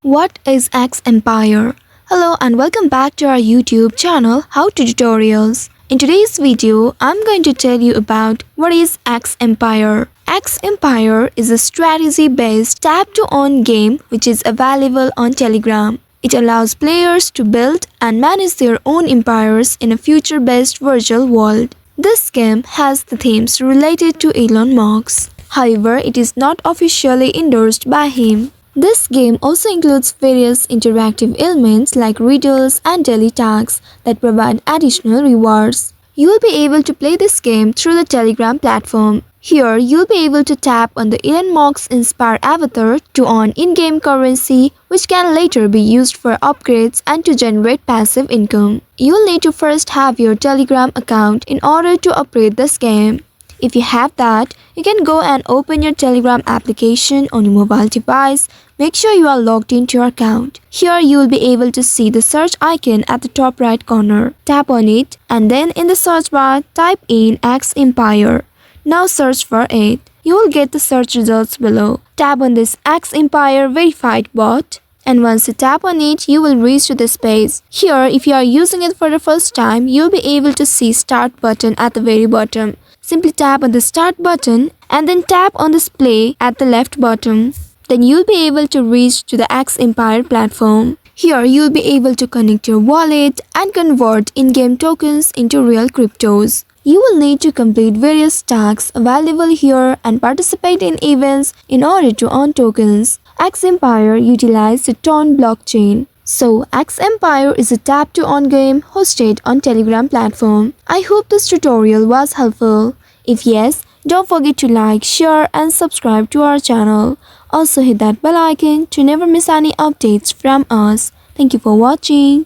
What is X Empire? Hello and welcome back to our YouTube channel How to Tutorials. In today's video, I'm going to tell you about what is X Empire. X Empire is a strategy-based tap-to-earn game which is available on Telegram. It allows players to build and manage their own empires in a future-based virtual world. This game has the themes related to Elon Musk. However, it is not officially endorsed by him. This game also includes various interactive elements like riddles and daily tasks that provide additional rewards. You will be able to play this game through the Telegram platform. Here, you'll be able to tap on the Elon Musk inspired avatar to earn in-game currency, which can later be used for upgrades and to generate passive income. You'll need to first have your Telegram account in order to operate this game. If you have that, you can go and open your Telegram application on your mobile device. Make sure you are logged into your account. Here you will be able to see the search icon at the top right corner. Tap on it and then in the search bar type in X Empire. Now search for it. You will get the search results below. Tap on this X Empire verified bot. And once you tap on it, you will reach to this page. Here, if you are using it for the first time, you will be able to see Start button at the very bottom. Simply tap on the Start button and then tap on this Play at the left bottom. Then you'll be able to reach to the X Empire platform. Here, you'll be able to connect your wallet and convert in-game tokens into real cryptos. You will need to complete various tasks available here and participate in events in order to earn tokens. X Empire utilizes the Tron blockchain. So, X Empire is a tap-to-earn game hosted on Telegram platform. I hope this tutorial was helpful. If yes, don't forget to like, share and subscribe to our channel. Also hit that bell icon to never miss any updates from us. Thank you for watching.